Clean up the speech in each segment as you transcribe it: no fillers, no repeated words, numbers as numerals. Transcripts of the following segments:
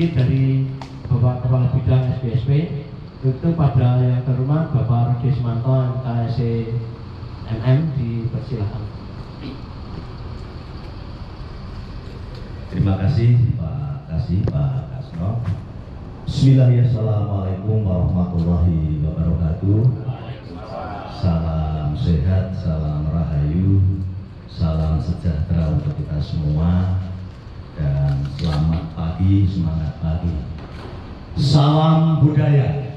sedikit dari Bapak Kepala Bidang SPSP. Untuk pada yang terhormat Bapak Rudi Ismanto KSC dipersilakan. Terima kasih Pak Kasno. Bismillahirrahmanirrahim. Warahmatullahi wabarakatuh. Salam sehat, salam rahayu, salam sejahtera untuk kita semua, dan selamat pagi, semangat pagi. Salam budaya.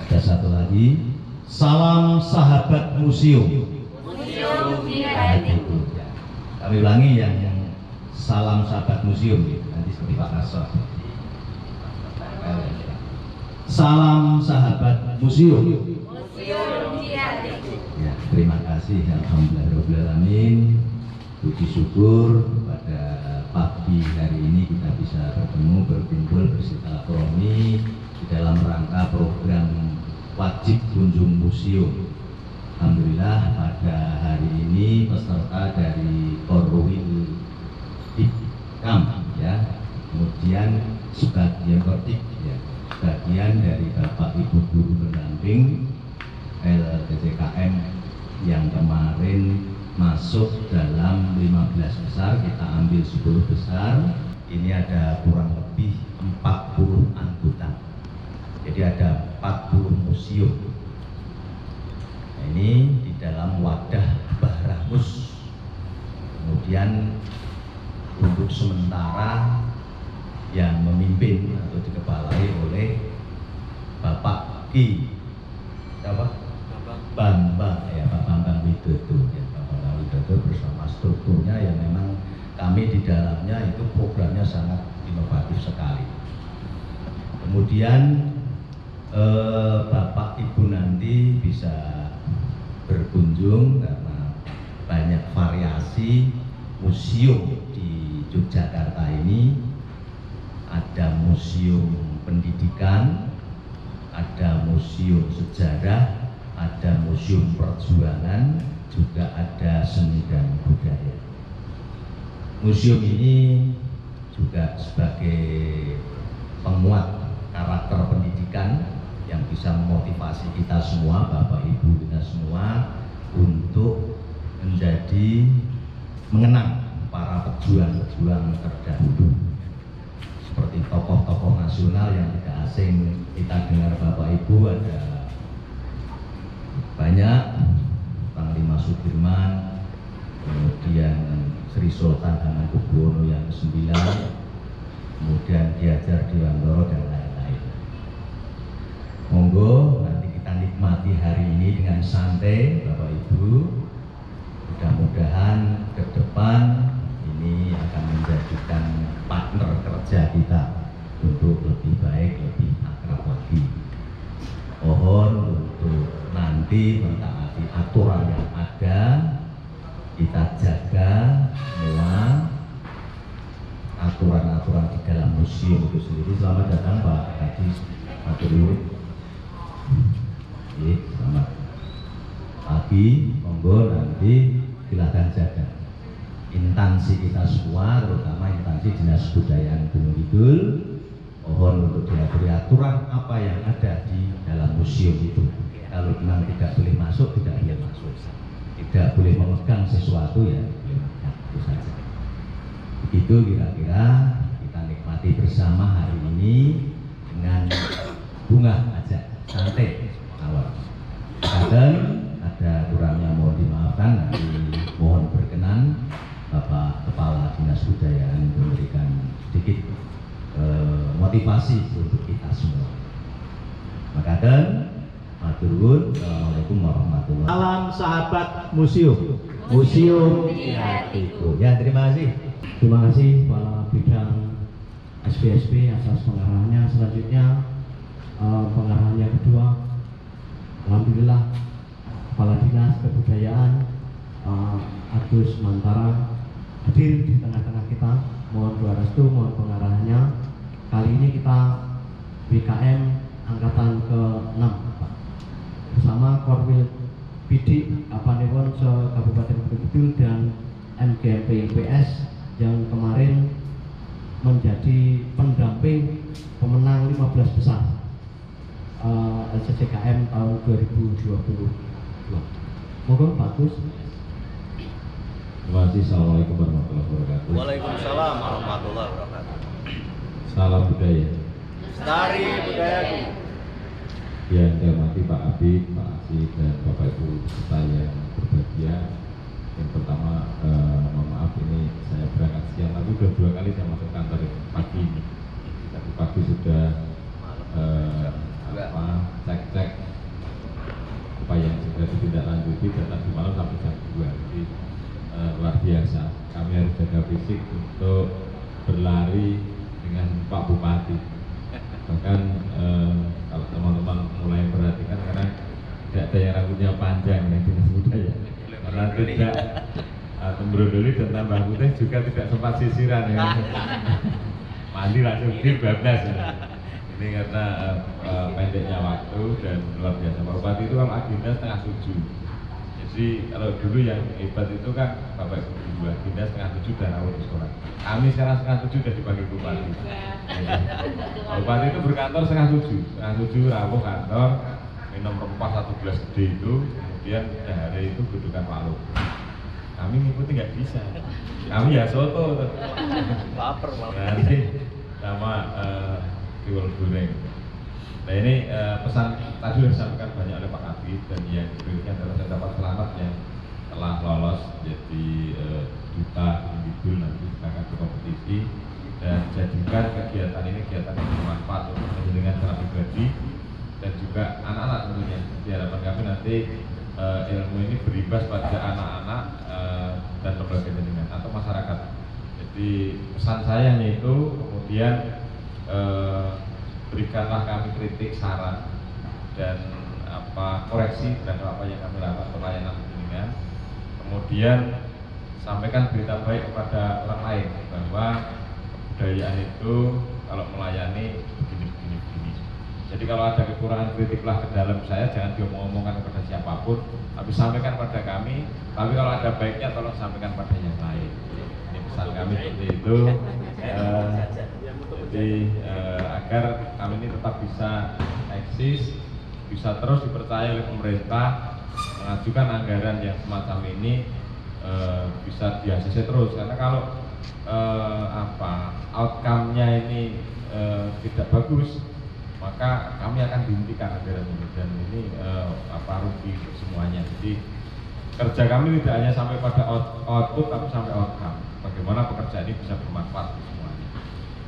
Ada satu lagi, salam sahabat museum. Kami ulangi yang salam sahabat museum, nanti seperti Pak Kasno. Salam sahabat museum. Ya, terima kasih. Alhamdulillahirobbilalamin. Puji syukur pada pagi hari ini kita bisa bertemu, berkumpul, bersilaturahmi di dalam rangka program wajib kunjung museum. Alhamdulillah pada hari ini peserta dari Korwil Ikam, ya, kemudian sebagian kotik, ya, bagian dari Bapak Ibu guru pendamping LTCKM yang kemarin masuk dalam 15 besar, kita ambil 10 besar. Ini ada kurang lebih 40 anggota. Jadi ada 40 museum. Nah, ini di dalam wadah Bahramus. Kemudian untuk sementara yang memimpin atau dikepalai oleh Bapak Ki Bambang, ya, Pak Bambang Widodo, ya, Pak Bambang Widodo bersama strukturnya yang memang kami di dalamnya itu programnya sangat inovatif sekali. Kemudian Bapak Ibu nanti bisa berkunjung karena banyak variasi museum di Yogyakarta ini. Ada museum pendidikan, ada museum sejarah, ada museum perjuangan, juga ada seni dan budaya. Museum ini juga sebagai penguat karakter pendidikan yang bisa memotivasi kita semua, Bapak Ibu kita semua, untuk menjadi mengenang para pejuang-pejuang terdahulu. Seperti tokoh-tokoh nasional yang tidak asing kita dengar, Bapak Ibu, ada banyak, Panglima Sudirman, kemudian Sri Sultan Hamengkubuwono yang ke-9, kemudian Ki Hajar Dewantara dan lain-lain. Monggo nanti kita nikmati hari ini dengan santai, Bapak Ibu. Mudah-mudahan ke depan ini akan menjadikan partner kerja kita untuk lebih baik, lebih akrab lagi. Mohon untuk nanti mentaati aturan yang ada, kita jaga semua aturan-aturan di dalam museum itu sendiri. Selamat datang Pak Kadis, Pak Dirut. Selamat pagi, monggo nanti silakan jaga instansi kita semua, terutama instansi Dinas Kebudayaan Gunung Kidul. Mohon untuk diatur aturan apa yang ada di dalam museum itu. Kalau memang tidak boleh masuk, tidak boleh masuk. Tidak boleh memegang sesuatu, ya itu saja. Begitu kira-kira kita nikmati bersama hari ini dengan bunga aja, santai awal. Kadang ada kurangnya mohon dimaafkan, nanti mohon berkenan Bapak Kepala Dinas Kebudayaan memberikan sedikit motivasi untuk kita semua. Makaten, maturun, assalamualaikum warahmatullahi wabarakatuh. Salam sahabat museum, museum di hatiku. Ya, terima kasih. Terima kasih Kepala Bidang SPSP atas pengarahannya. Selanjutnya pengarahan yang kedua, alhamdulillah Kepala Dinas Kebudayaan Agus Mantara hadir di tengah-tengah kita. Mohon doa restu, mohon pengarahannya. Kali ini kita BKM angkatan ke-6, Pak, bersama Korwil Bidik Apanewon Kabupaten Gunung Kidul dan MGMP IPS yang kemarin menjadi pendamping pemenang 15 besar LCCKM tahun 2022. Moga bagus. Terima kasih. Assalamualaikum warahmatullahi wabarakatuh. Waalaikumsalam warahmatullahi wabarakatuh. Salam budaya. Lestari budayaku. Yang saya hormati Pak Abid, Pak Asih, dan Bapak Ibu peserta yang berbahagia. Yang pertama, mohon maaf ini saya berangkat siang, tapi sudah 2 kali saya masuk kantor pagi ini. Tadi pagi sudah cek supaya yang sudah ditindaklanjuti dan tadi malam sampai jam 2. Jadi luar biasa. Kami harus jaga fisik untuk berlari dengan Pak Bupati. Bahkan kalau teman-teman mulai perhatikan karena tidak ada yang rambutnya panjang yang dinas budaya karena tidak tembrodoli dan tambah putih juga tidak sempat sisiran ya. Mandi langsung bablas ya. Ini karena pendeknya waktu dan luar biasa. Pak Bupati itu kalau agenda 6:30. Jadi kalau dulu yang hebat itu kan Bapak Ibu agenda 6:30 dan rawuh di sekolah. Kami sekarang 6:30 sudah dipanggil Bupati. Pak Bupati itu berkantor 6:30 rawuh kantor, minum rempah 1 gelas gede itu, kemudian hari itu dudukan warung. Kami ngikuti nggak bisa. Kami ya soto. Baper malah. Nanti sama kiwel goreng. Nah ini pesan tadi sudah disampaikan banyak oleh Pak Kabid dan yang diberikan adalah saya dapat selamat yang telah lolos jadi duta individu nanti akan berkompetisi dan jadikan kegiatan ini kegiatan yang bermanfaat untuk menjalankan secara pribadi dan juga anak-anak tentunya. Di harapan kami nanti ilmu ini berimbas pada anak-anak dan lembaga pendidikan atau masyarakat. Jadi pesan saya yaitu kemudian berikanlah kami kritik, saran dan koreksi dan apa yang kami lakukan pelayanan pendidikan. Kemudian sampaikan berita baik kepada orang lain bahwa kebudayaan itu kalau melayani begini. Jadi kalau ada kekurangan kritiklah ke dalam saya, jangan diomong-omongkan kepada siapapun, tapi sampaikan pada kami. Tapi kalau ada baiknya tolong sampaikan pada yang lain. Ini pesan kami seperti itu. Jadi agar kami ini tetap bisa eksis, bisa terus dipercaya oleh pemerintah, mengajukan anggaran yang semacam ini bisa di-ACC terus. Karena kalau outcome-nya ini tidak bagus, maka kami akan dihentikan anggaran ini dan ini rugi untuk semuanya. Jadi kerja kami tidak hanya sampai pada output tapi sampai outcome. Bagaimana pekerjaan ini bisa bermanfaat untuk semuanya.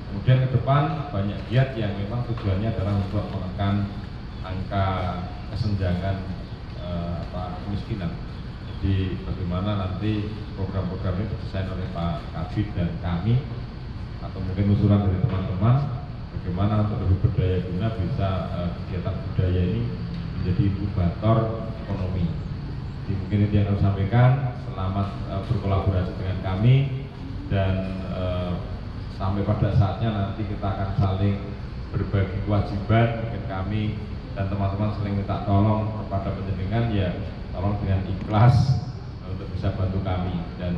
Kemudian ke depan banyak giat yang memang tujuannya adalah untuk menekan angka kesenjangan kemiskinan. Jadi bagaimana nanti program-program ini didesain oleh Pak Kabid dan kami atau mungkin usulan dari teman-teman bagaimana untuk lebih berdaya guna bisa kegiatan budaya ini menjadi inkubator ekonomi. Jadi mungkin itu yang harus sampaikan. Selamat berkolaborasi dengan kami dan sampai pada saatnya nanti kita akan saling berbagi kewajiban. Mungkin kami dan teman-teman saling minta tolong kepada penjenengan ya tolong dengan ikhlas untuk bisa bantu kami dan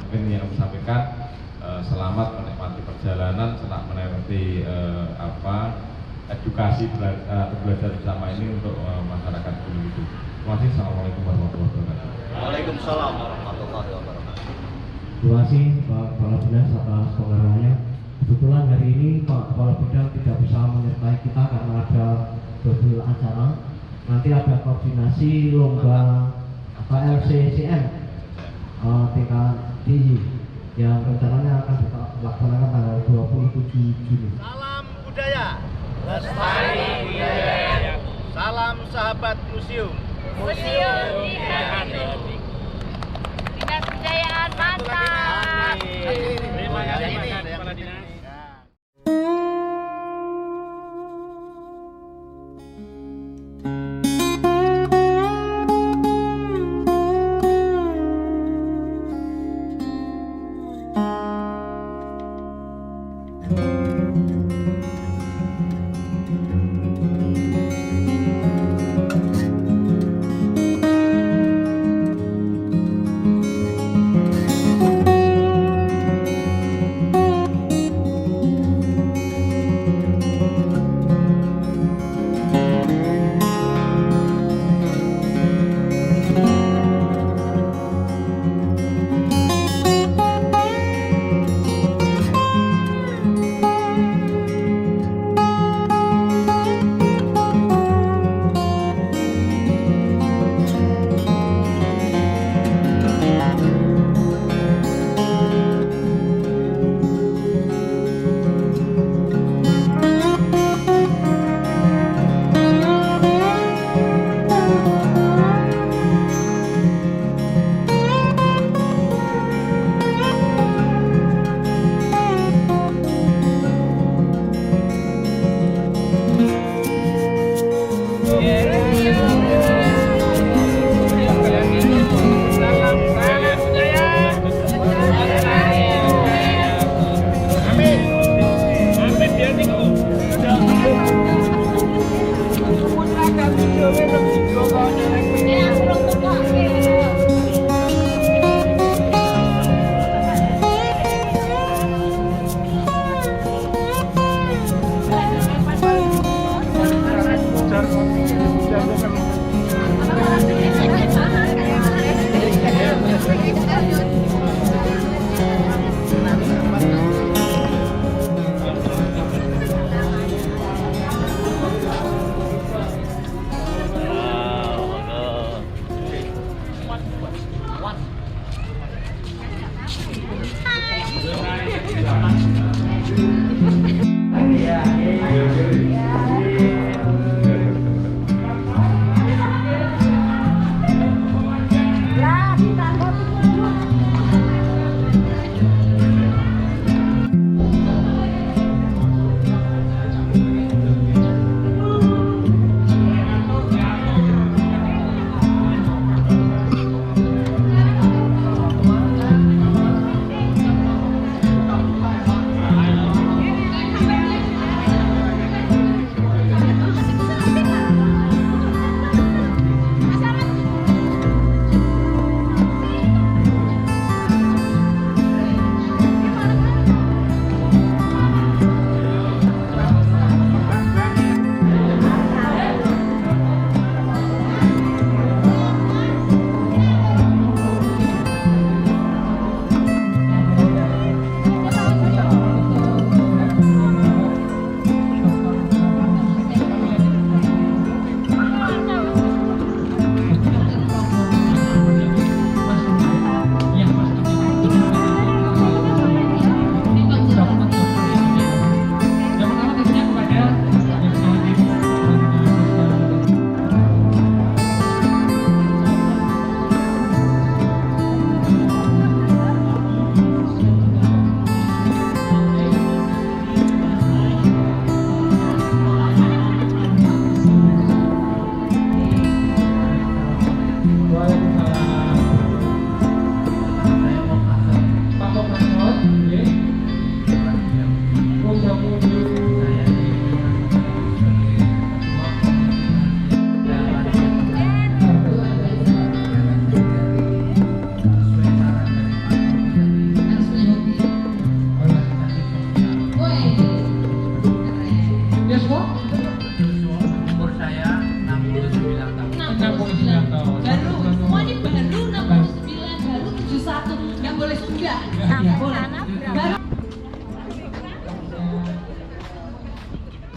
mungkin yang saya sampaikan selamat menikmati perjalanan, selamat menikmati edukasi belajar bersama ini untuk masyarakat dulu itu. Terima kasih. Assalamualaikum warahmatullahi wabarakatuh. Waalaikumsalam warahmatullahi wabarakatuh. Terima kasih Pak Kepala Dinas atas pengarahannya. Kebetulan hari ini Pak Kepala Bidang tidak bisa menyertai kita karena ada double acara. Nanti ada koordinasi lomba LCCM tingkat DIY yang rencananya akan dilaksanakan tanggal 27 Juni. Salam budaya. Lestari budaya. Salam sahabat museum. Museum Dinas Kebudayaan mantap. Terima kasih Kepala Dinas.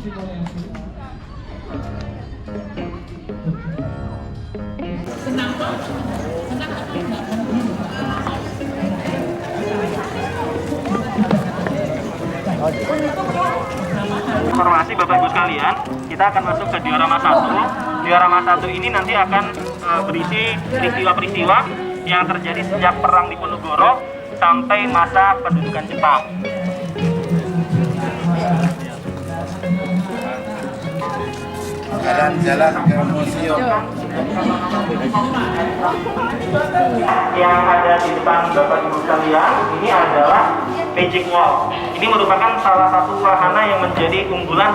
Informasi Bapak Ibu sekalian, kita akan masuk ke diorama 1. Diorama 1 ini nanti akan berisi peristiwa-peristiwa yang terjadi sejak Perang Diponegoro sampai masa pendudukan Jepang. Jalan-jalan ke museum. Yang ada di depan Bapak Ibu sekalian, ini adalah Magic Wall. Ini merupakan salah satu wahana yang menjadi unggulan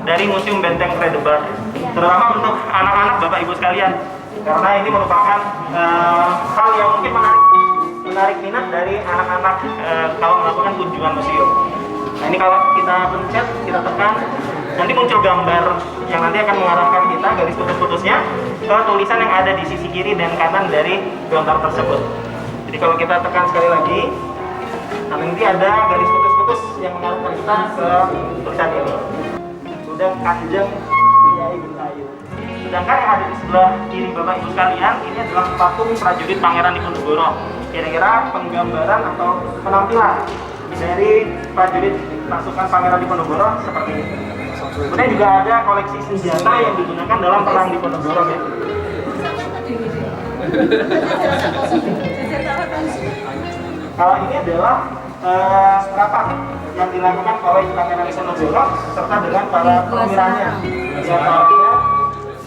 dari Museum Benteng Fredebad, terutama untuk anak-anak Bapak Ibu sekalian, karena ini merupakan hal yang mungkin menarik minat dari anak-anak kalau melakukan kunjungan museum. Nah, ini kalau kita pencet, kita tekan, nanti muncul gambar yang nanti akan mengarahkan kita garis putus-putusnya ke tulisan yang ada di sisi kiri dan kanan dari gambar tersebut. Jadi kalau kita tekan sekali lagi, nanti ada garis putus-putus yang mengarahkan kita ke tulisan ini. Sudah Kanjeng Kiai Bentayu. Sedangkan yang ada di sebelah kiri Bapak Ibu sekalian, ini adalah patung prajurit Pangeran Diponegoro. Kira-kira penggambaran atau penampilan dari prajurit pasukan Pangeran Diponegoro seperti ini. Kemudian juga ada koleksi senjata yang digunakan dalam Perang Diponegoro ya. Kalau ini adalah rapat yang dilakukan oleh Pangeran Diponegoro serta dengan para perwiranya.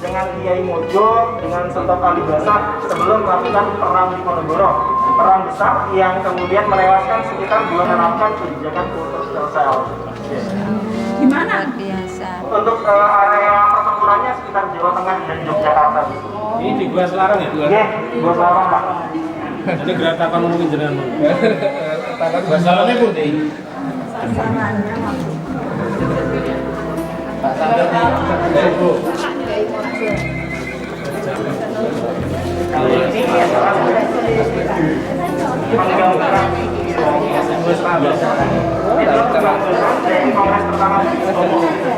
Dengan Kiai Mojo, dengan Sultan Alibasa sebelum melakukan Perang Diponegoro, perang besar yang kemudian menewaskan sekitar 200 kebijakan kultur sel. Gimana? Biasa. Untuk area pertempurannya sekitar Jawa Tengah dan Yogyakarta. Ini di Gua Selarang ya? Iya, Gua Selarang Pak. Ini geratakan mungkin jenengan. Gua Selarangnya pun deh. Sasarannya Pak Sandra dari Bu. Kalau ini adalah penggambaran dari kongres pertama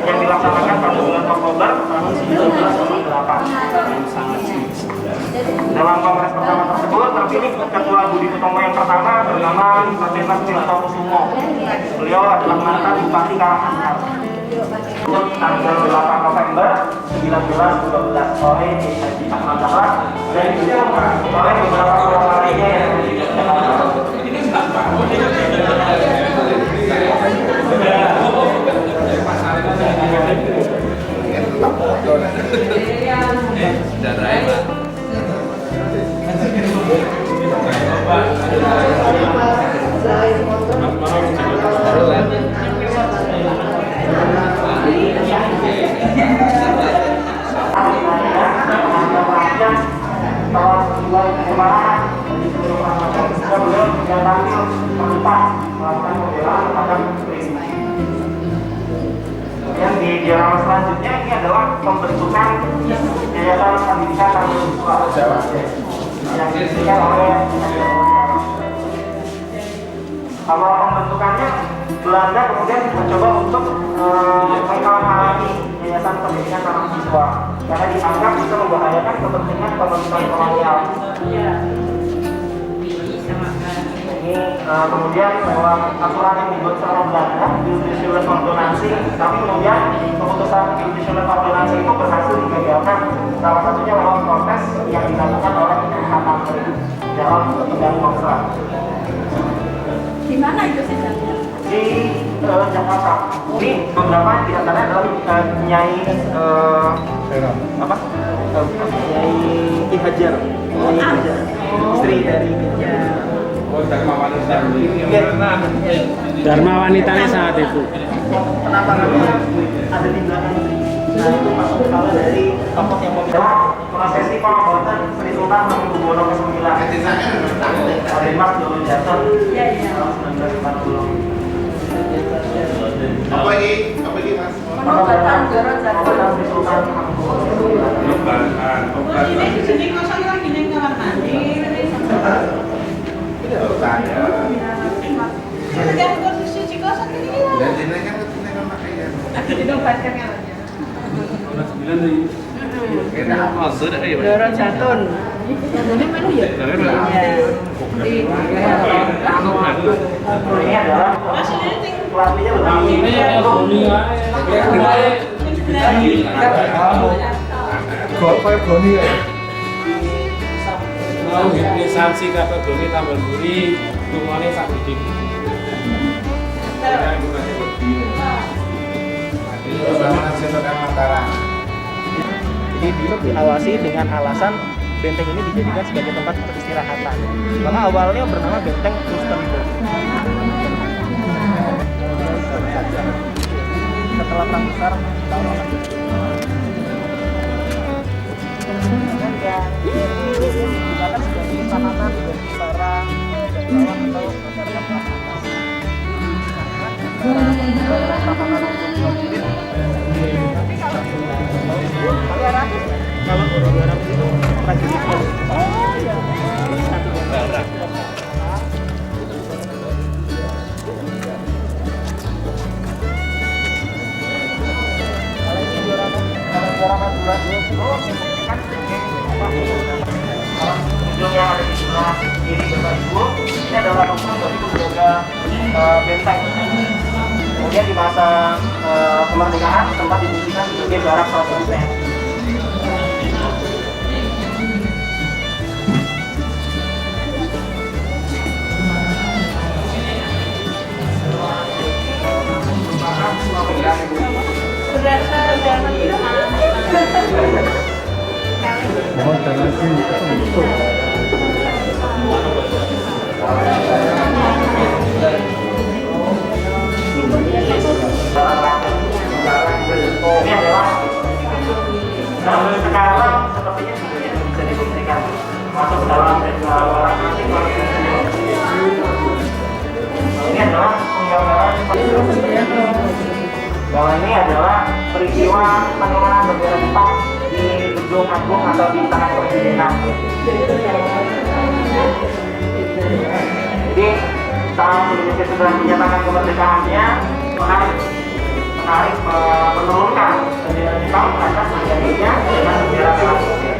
yang dilaksanakan pada bulan Oktober tahun 1908. Dalam kongres pertama tersebut terpilih Ketua Budi Utomo yang pertama bernama Raden Tirto Kusumo. Beliau adalah mantan Bupati Karanganyar. Tanggal 8 November 1912 oleh Haji Ahmad Dahlan dan didukung oleh beberapa orang lainnya yang di Jakarta. Yang di diorama selanjutnya ini adalah pembentukan Yayasan Pendidikan Mahasiswa yang didirikan oleh kalau pembentukannya Belanda kemudian mencoba untuk menghalangi Yayasan Pendidikan Mahasiswa karena dianggap bisa membahayakan kepentingan pemerintahan kolonial. Ini kemudian lewat aturan yang dibuat sama Belanda, Judicial Ordonansi, tapi kemudian keputusan Judicial Ordonansi itu berhasil digagalkan, salah satunya lewat protes yang dilakukan oleh Hatamri dalam Undang Moksa. Di mana itu sidangnya? Di Jakarta. Ini beberapa di antaranya adalah Nyai Nyai Ki Hajar, istri dari Dharma Wanita. Dharma Wanitanya saat itu. Penampakannya ada di belakang. Nah itu masuk kalau dari tokoh yang pemimpin prosesi pengobatan Sri Sultan Hamengkubuwono ke-9. Hari Mas Dulu Jatuh tahun 1940. Apa ini Mas? Pengobatan Sri Sultan Hamengkubuwono ke-9. Ini di sini kosong lagi nih kamar mandi. Ada posisi kosong ini. Dan jenengan pakai ya. Ada dinobatkan ya. Doro Jatun. Jatune melu ya? Ini adalah pelatihnya lebih mau lisensi kategori tambal buri lumane sak bidik. Jadi diawasi dengan alasan benteng ini dijadikan sebagai tempat peristirahatan. Maka awalnya bernama Benteng Rustenburg. Setelah perang besar tahun 1870 dan digunakan sebagai tahanan bagi para bawah atau masyarakat kelas atas. Kalau 200 itu prajurit. Oh iya. Ujung yang ada di sebelah kiri Bapak Ibu, ini adalah rumah bagi penjaga benteng. Kemudian di masa kemerdekaan sempat difungsikan sebagai barak prajurit. Mohon jangan sentuh. Ini adalah sekarang sepertinya sudah bisa dibuktikan masuk dalam orang asing. Ini adalah penggambaran bahwa ini adalah peristiwa penurunan bendera Jepang di Gedung Agung atau di Istana Kepresidenan. Jadi saat Indonesia sudah menyatakan kemerdekaannya, menarik menurunkan bendera Jepang ke atas menjadinya dengan bendera merah putih.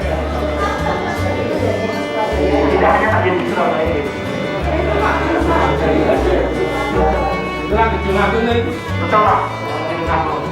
Tidak hanya terjadi di Surabaya. Itulah Gedung Agung nih. Betul lah, Gedung Agung.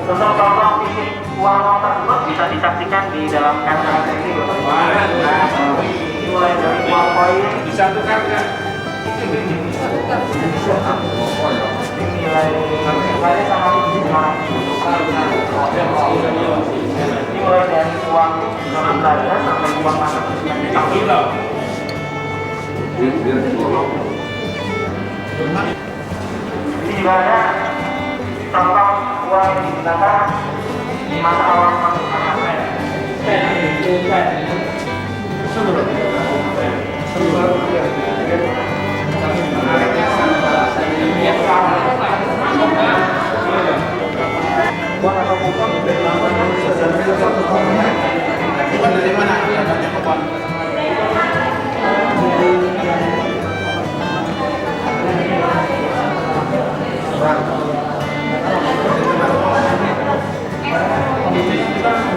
Contoh-contoh fisik uang tersebut bisa disaksikan di dalam kantong ini. Mulai dari uang koin Disatukan kan? nilai sama ini mulai dari uang non belanja sampai uang masa kecil. Ini juga ada contoh uang yang digunakan di masa awal pemerintahan. Uang atau kupon dari mana?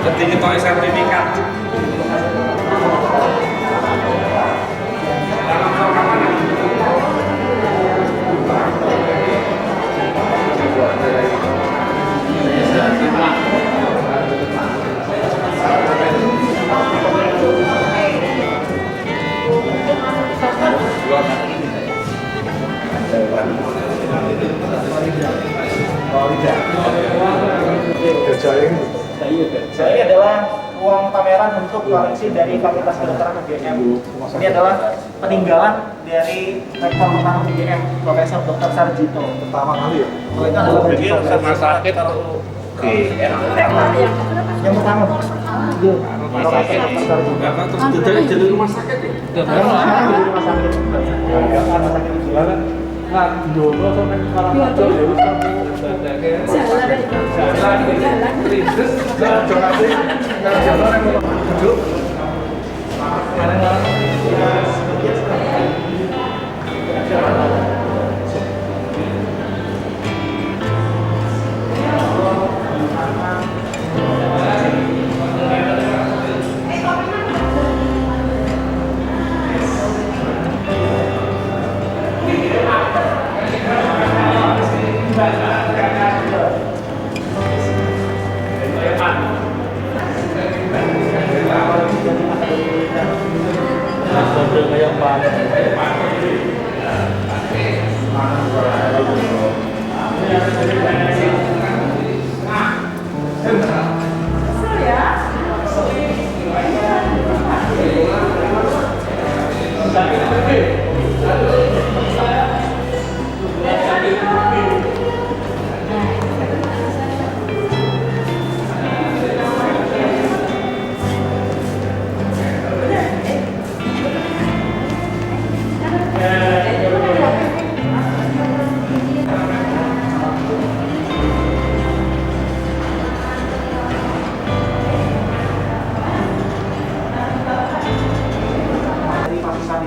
Jadi kita sertifikat. merupakan bentuk koleksi dari Fakultas Kedokteran UGM. Ini adalah peninggalan dari rektor pertama UGM, Profesor Dr. Sarjito. Pertama kali ya? Oh, itu adalah bentuk rumah sakit atau yang pertama. Rumah sakit. Karena terus jadi rumah sakit ya? Rumah sakit. Rumah sakit itu kan. Nah, dulu sampai sekarang aja ya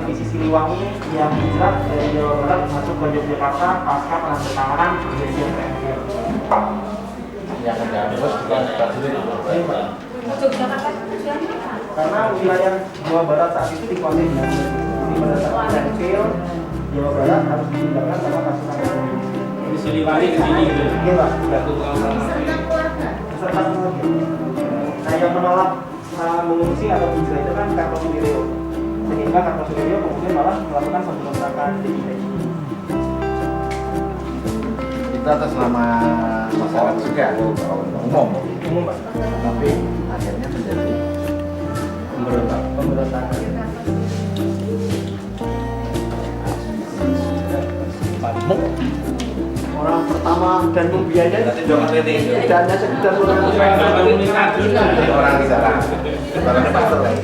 bisa Siliwangi yang hijrah dari Jawa Barat masuk ke Yogyakarta pasca penandatanganan perjanjian PNR. yang ada terus bukan Karena wilayah Jawa Barat saat itu dikoordinasi pada saat PNR Jawa Barat harus ditinggalkan karena kasus narkoba. di Siliwangi ke sini gitu. Iya Pak. Beserta keluarga. Beserta keluarga. Nah yang menolak mengungsi atau hijrah itu kan Kartosuwiryo. Sehingga Kartosuwiryo kemudian malah melakukan pemberontakan di DKI. Itu atas nama masyarakat juga umum, Pak. tapi akhirnya menjadi Pemberontakan. Orang pertama dan membiayai dananya sekitar orang di sana. Barangnya pastor lagi.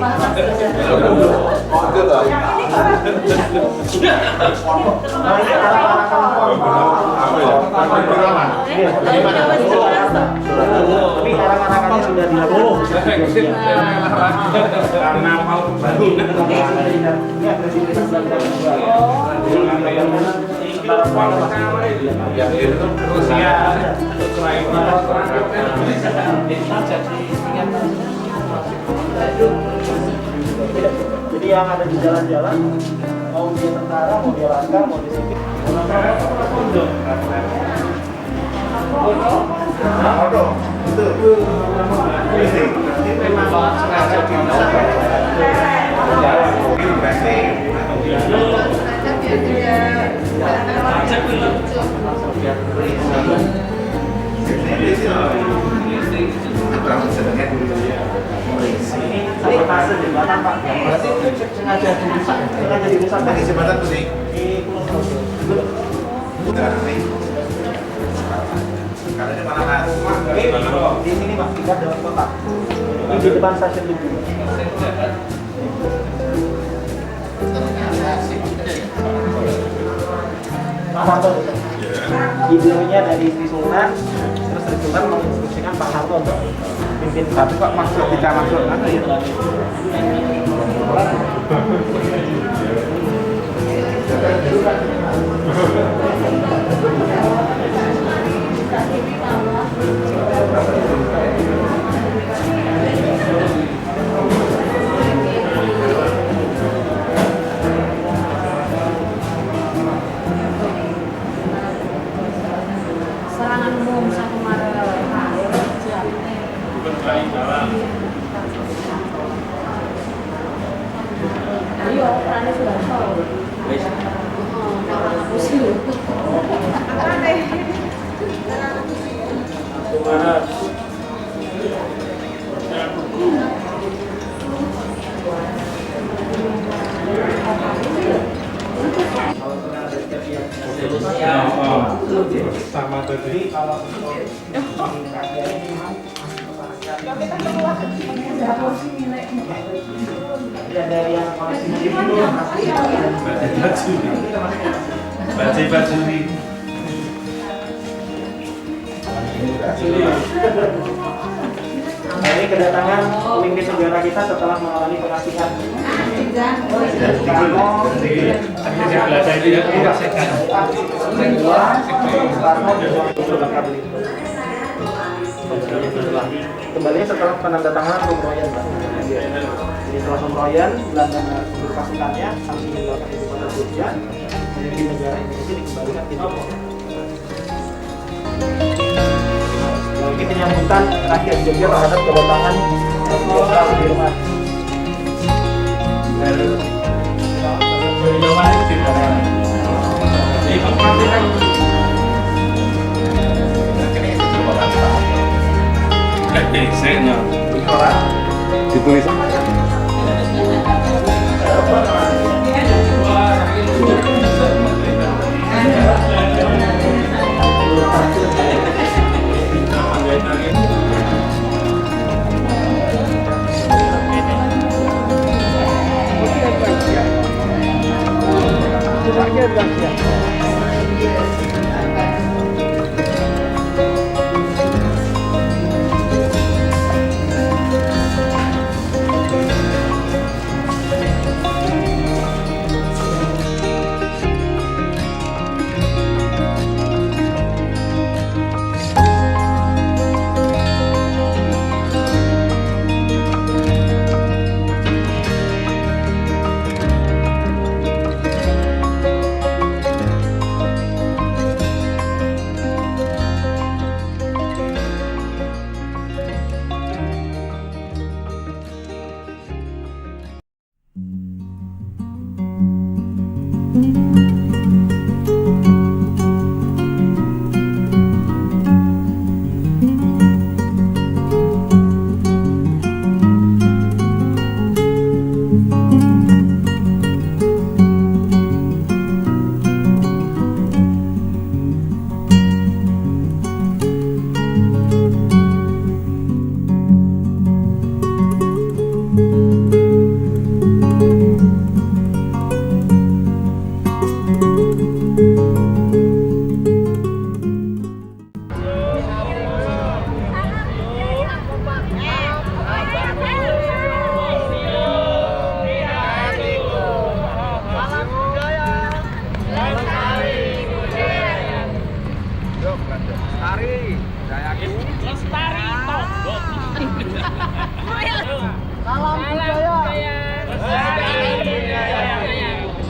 Nah ini tapi anak-anaknya sudah dilakukan. Karena mau bangun. Ini agresivitas jadi yang ada di jalan-jalan mau dia tentara, mau dia laskar, mau dia sipil. Sabotase jembatan Pak. Berarti itu sengaja dirusak. Sengaja dirusak. Tadi jembatan tuh sih. Di Pulau Projo. Karena di mana mas? Di sini Pak, tingkat dalam kota. Ini di depan stasiun Tugu. Pak Harto. Videonya dari Sri Sultan, terus Sri Sultan menginstruksikan Pak Harto untuk pimpin. Tapi kok maksud kita masuk apa ya? Serangan umum 1 Maret. Iya, perannya sudah tahu. Orang aku sih. sama tadi. Kalau untuk Tapi kan keluar ada porsi nilai. ya dari yang koleksi dulu Baju ini. Nah, ini kedatangan pemimpin negara kita setelah mengalami pengasihan. Kembalinya setelah penandatanganan pemroyan, Pak. Jadi setelah pemroyan, Belanda pasukannya sambil meninggalkan ibu kota Jogja, pemimpin negara Indonesia dikembalikan ke Jogja. Ini penyambutan rakyat Jogja terhadap kedatangan Jenderal Sudirman. Ditulis.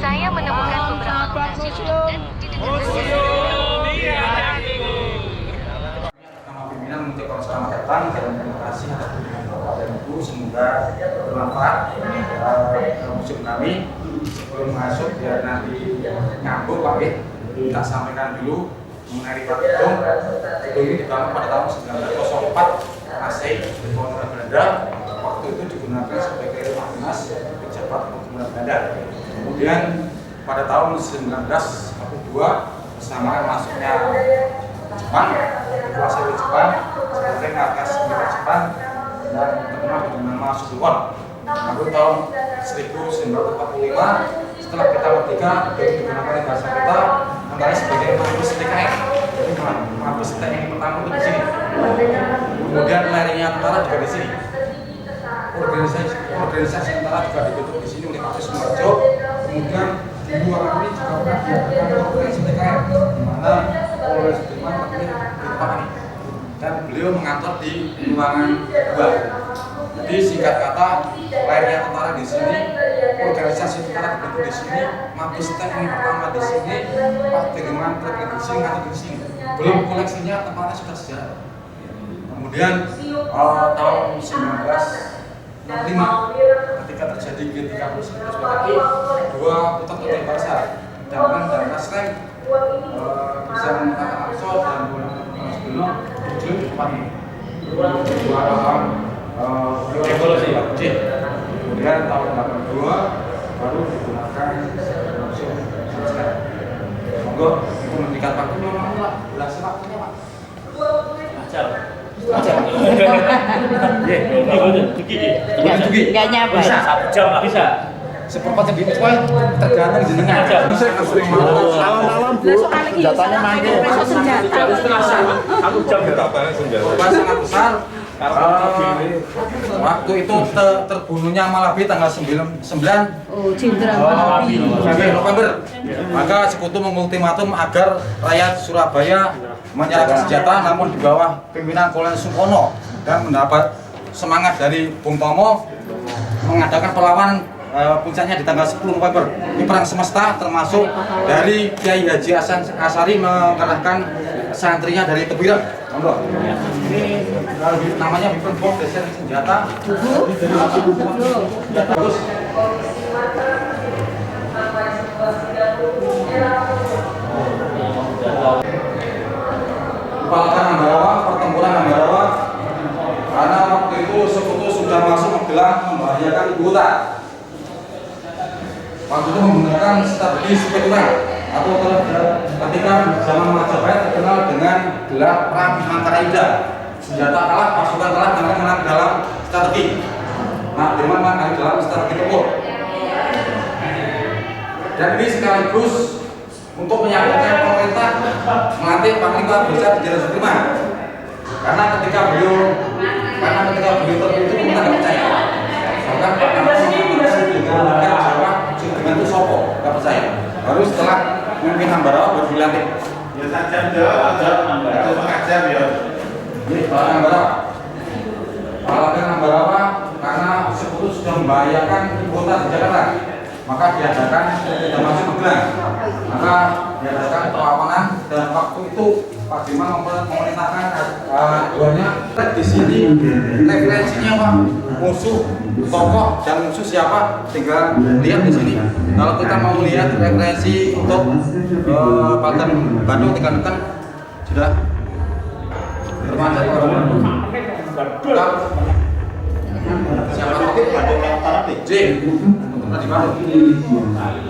Saya menemukan beberapa lokasi dan Nama pimpinan untuk selamat datang dan terima kasih atas kunjungan Bapak dan Ibu. Semoga bermanfaat museum kami. Sebelum masuk biar nanti nyambung Pak Wid, kita sampaikan dulu mengenai Pak Gedung. Gedung ini dibangun pada tahun 1904 Masehi di Kolonial Belanda. Waktu itu digunakan sebagai rumah dinas pejabat pembangunan Belanda. Kemudian pada tahun 1942 bersama masuknya Jepang, dikuasai Jepang sebagai markas militer Jepang dan terkenal dengan nama Suzuwon. Lalu tahun 1945 setelah kita merdeka digunakan oleh bahasa kita antara sebagai mabes TKI. Jadi mabes TKI pertama itu di sini. Kemudian layarnya tentara juga di sini. Organisasi tentara juga ditutup di sini oleh Pak Sumarjo. Kemudian di ruangan ini juga pernah diadakan organisasi TKI, di mana Polres Sudirman terpilih di tempat ini. Dan beliau mengantor di ruangan 2. Jadi singkat kata, layarnya tentara di sini, organisasi tentara dibentuk di sini, mabes TNI pertama di sini, Pak Dirman terpilih di sini, ngantor di sini. Belum koleksinya tempatnya sudah sejarah. Kemudian tahun 1965 ketika terjadi G30 PKI, 2 putar total bangsa, Daman dan Nasrem bisa menggunakan Aksor dan Soekarno di tempat ini. Dua tahun revolusi. Kemudian tahun 82 baru digunakan museum sampai sekarang. Monggo komunikasi Pak memang Pak, belas waktunya Pak. Ajar. Ajar. Enggak nyampe. Bisa. 1 jam lah bisa. Seperempat lebih tergantung jenengan. Alam-alam Bu, senjatanya manggil. Senjata. 1 jam kita Korban sangat besar. Waktu itu terbunuhnya Malabi tanggal 9 Oh, Jenderal November. Maka sekutu mengultimatum agar rakyat Surabaya menyerahkan senjata, namun di bawah pimpinan Kolonel Supono, dan mendapat semangat dari Bung Tomo mengadakan perlawanan. Puncaknya di tanggal 10 November. Ini perang semesta, termasuk dari Kiai Haji Hasan Asari mengerahkan santrinya dari Tebirang. Ini namanya Weapon Box Desain Senjata. Terus Palakan Ambarawa, pertempuran Ambarawa, karena waktu itu sekutu sudah masuk menggelar membahayakan ibu kota. Waktu itu menggunakan strategi Supeturan atau ketika zaman Majapahit terkenal dengan gelar perang Mangkaraida. Senjata kalah, pasukan kalah, dengan menang dalam strategi. Nah, Dirman menang dalam strategi tempur. Dan ini sekaligus untuk menyampaikan pemerintah melantik Panglima Besar Jenderal Sudirman. Karena ketika beliau terpilih itu kita nggak percaya. Bahkan Pak Kapolri mengatakan dengan Jawa Sudirman itu sopo, nggak percaya. Baru setelah memimpin Ambarawa baru dilantik. Ya saja itu mengajar ya. Ini Palakan Ambarawa. Palakan Ambarawa karena sekutu sudah membahayakan ibu kota di Jakarta, maka diadakan termasuk Magelang. Maka diadakan perlawanan, dan waktu itu Pak Dirman memerintahkan keduanya di sini referensinya Pak, musuh tokoh dan musuh siapa tinggal lihat di sini. Kalau kita mau lihat referensi untuk Palakan Bandung tinggal tekan sudah termasuk siapa topik Bandung yang utara J untuk di Bandung.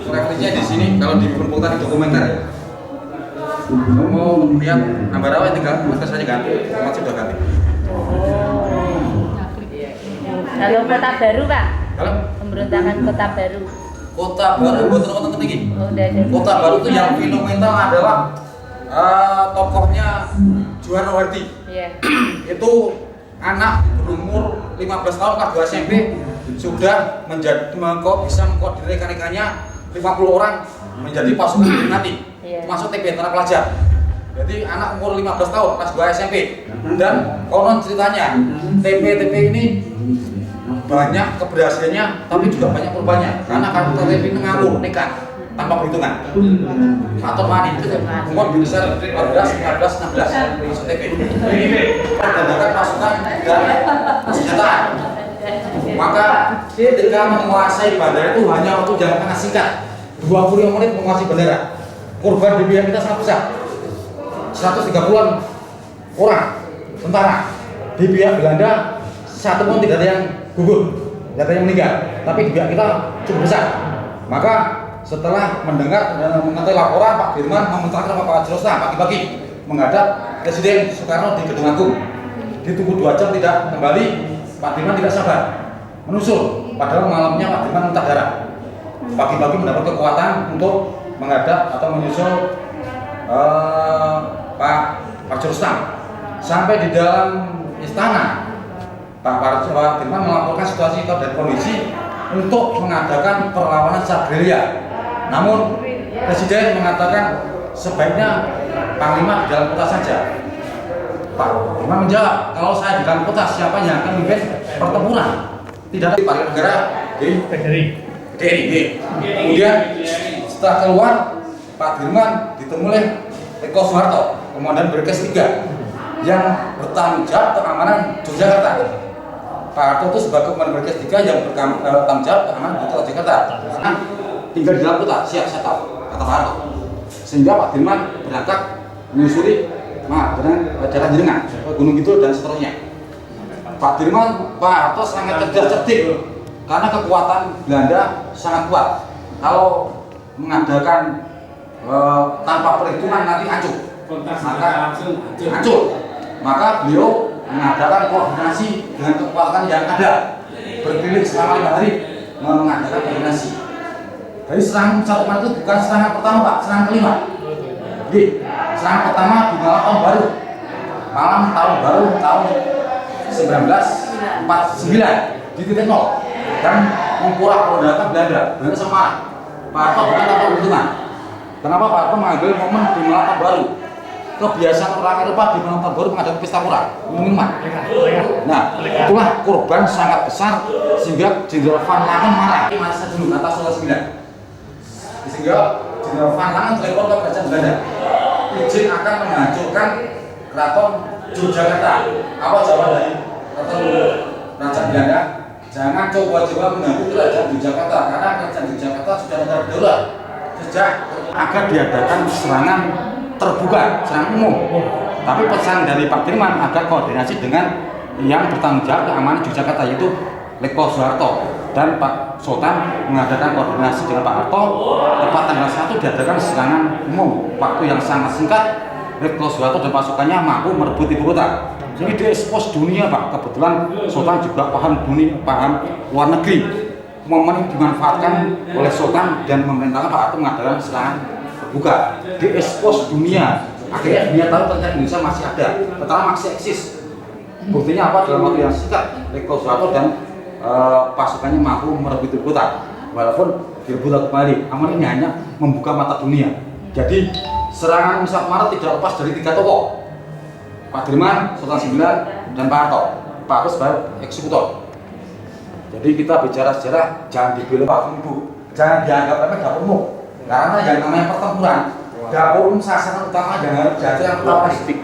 Referensinya di sini kalau di Pembukaan dokumenter. Kalau mau lihat Ambarawa tinggal markas saja ganti, format sudah ganti. Kalau Kota Baru Pak? Kalau Pemberontakan Kota Baru. Kota Baru bukan kota tinggi. Oh, udah ada. Kota Baru itu yang fenomenal adalah tokohnya Juwarno-Hardi. Iya. Itu anak berumur 15 tahun kelas 2 SMP sudah bisa mengkoordinir rekan-rekannya 50 orang menjadi pasukan Illuminati. Masuk TP Tentara Pelajar. Jadi anak umur 15 tahun kelas 2 SMP. Dan konon ceritanya TP ini banyak keberhasilannya tapi juga banyak korbannya karena karakter TP ini ngawur, nekat, tanpa perhitungan. Atau mani itu umur besar 14, 15, 16 masuk TP. Mengadakan pasukan dan persenjataan. Maka ketika menguasai bandara itu hanya waktu jangka sangat singkat, 25 menit menguasai bandara. Korban di pihak kita sangat besar, 130-an orang tentara. Di pihak Belanda satu pun tidak ada yang gugur, tidak ada yang meninggal. Tapi di pihak kita cukup besar. Maka setelah mendengar dan mengetahui laporan, Pak Dirman memerintahkan Pak Wajirosna pagi-pagi menghadap Presiden Soekarno di Gedung Agung. Ditunggu 2 jam tidak kembali, Pak Dirman tidak sabar menusul. Padahal malamnya Pak Dirman muntah darah. Pagi-pagi mendapat kekuatan untuk menghadap atau menyusul Pak Wajirosna. Sampai di dalam istana, Pak Dirman melaporkan situasi dan kondisi untuk mengadakan perlawanan secara gerilya. Namun Presiden mengatakan sebaiknya Panglima di dalam kota saja. Pak Dirman menjawab, kalau saya di dalam kota siapa yang akan memimpin pertempuran? Tidak ada Paling Negara di PDRI. Kemudian setelah keluar, Pak Dirman ditemui oleh Eko Soeharto, Komandan Berkes 3 yang bertanggung jawab keamanan Yogyakarta. Pak Harto itu sebagai Komandan Berkes 3 yang bertanggung jawab keamanan Kota Jakarta. Karena tinggal di dalam kota, siap saya tahu, kata Pak Harto. Sehingga Pak Dirman berangkat menyusuri jalan jenengan, Gunung Kidul dan seterusnya. Pak Dirman, Pak Harto sangat cerdik karena kekuatan Belanda sangat kuat. Kalau mengadakan tanpa perhitungan nanti hancur. Maka hancur. Maka beliau mengadakan koordinasi dengan kekuatan yang ada, berkeliling selama 5 hari mengadakan koordinasi. Jadi serangan satu Maret itu bukan serangan pertama Pak, serangan kelima. Jadi serangan pertama di malam tahun baru, tahun 1949 di titik 0 dan memporak-porandakan Belanda Semarang. Pak Harto bukan tanpa perhitungan. Kenapa Pak Harto mengambil momen di malam tahun baru? Kebiasaan orang Eropa di malam tahun baru mengadakan pesta murah, minuman. Nah, itulah korban sangat besar sehingga Jenderal Van Langen marah. Masa dulu atas soal 9. Sehingga Jenderal Van Langen telepon ke kerajaan Belanda. Izin akan menghancurkan keraton Yogyakarta. Apa jawaban dari kerajaan Belanda? Jangan coba-coba mengganggu kerajaan Yogyakarta karena kerajaan Yogyakarta sudah negara berdaulat sejak agar diadakan serangan terbuka, serangan umum. Tapi pesan dari Pak Dirman agar koordinasi dengan yang bertanggung jawab keamanan Yogyakarta yaitu Letko Soeharto dan Pak Sultan mengadakan koordinasi dengan Pak Harto. Tepat tanggal 1 diadakan serangan umum. Waktu yang sangat singkat, Letko Soeharto dan pasukannya mampu merebut ibu kota. Ini diekspos dunia Pak. Kebetulan Sultan juga paham dunia, paham luar negeri. Momen ini dimanfaatkan oleh Sultan dan memerintahkan Pak Harto mengadakan serangan terbuka. Diekspos dunia. Akhirnya dunia tahu ternyata Indonesia masih ada, tentara masih eksis. Buktinya apa? Dalam waktu yang singkat, Letko Soeharto dan pasukannya mampu merebut ibu kota. Walaupun direbut kembali, namun ini hanya membuka mata dunia. Jadi serangan 1 Maret tidak lepas dari 3 tokoh. Pak Dirman, Sultan Sembilan, dan Pak Harto. Pak Harto sebagai eksekutor. Jadi kita bicara sejarah jangan dibela Pak Ibu, jangan dianggap remeh dapur umum. Karena yang namanya pertempuran, dapur umum sasaran utama dengan jatuh yang pertama logistik.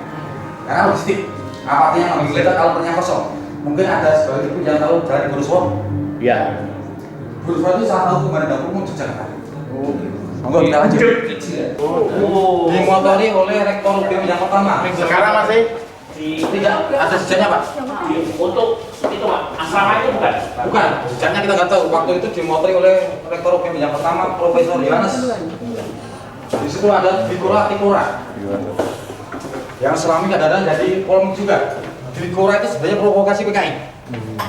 Karena logistik, apa artinya menggeledah kalau pernya kosong? Mungkin ada sebagai ibu yang tahu jalan Buruswo. Iya. Buruswo itu salah satu kemarin dapur umum Yogyakarta. Monggo kita lanjut. Dimotori oleh Rektor UGM yang pertama. Sekarang masih tidak ada sejarahnya Pak. Untuk itu Pak, asrama itu bukan? Bukan, sejarahnya kita nggak tahu. Waktu itu dimotori oleh Rektor UGM yang pertama Profesor Yohanes. Di situ ada Tikora. Yang selama ini kadang-kadang jadi polemik juga. Tikora itu sebenarnya provokasi PKI.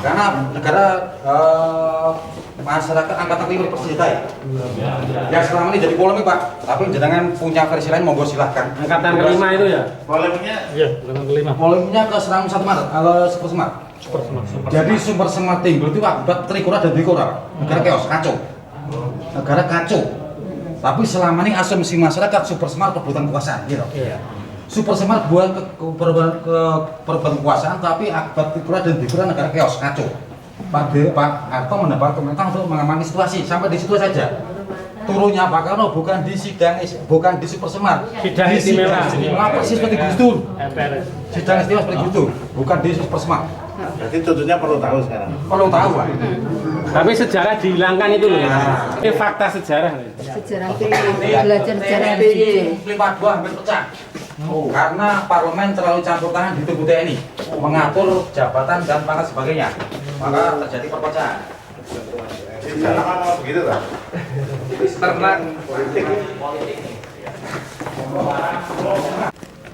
Karena negara masyarakat angkatan 5 bersenjatai. Yang selama ini jadi polemik Pak. Tapi jangan punya versi lain monggo silahkan. angkatan kelima itu ya? Polemiknya? Iya, angkatan kelima. Polemiknya ke serangan 1 Maret, Super Semar. Jadi Super Semar timbul itu akibat Trikora dan Trikora. Negara keos, kacau. Negara kacau. Tapi selama ini asumsi masyarakat Super Semar perebutan kekuasaan, gitu. Iya. Super Semar bukan perebutan kekuasaan, tapi akibat Trikora dan Trikora negara keos, kacau. Pak Harto mendapat komentar untuk mengamani situasi sampai di situ saja. Turunnya Pak Karno bukan di sidang, bukan di Super Semar. Sidang istimewa. Persis seperti Gus Dur. Sidang istimewa seperti Gus Dur, bukan di Super Semar. Jadi tentunya perlu tahu sekarang. Perlu tahu Pak. Tapi sejarah dihilangkan itu loh. Ini fakta sejarah. Sejarah belajar sejarah harus jujur. 52 hampir pecah. Karena parlemen terlalu campur tangan di tubuh TNI, mengatur jabatan dan pangkat sebagainya, maka terjadi perpecahan. Sekarang kan begitu kan?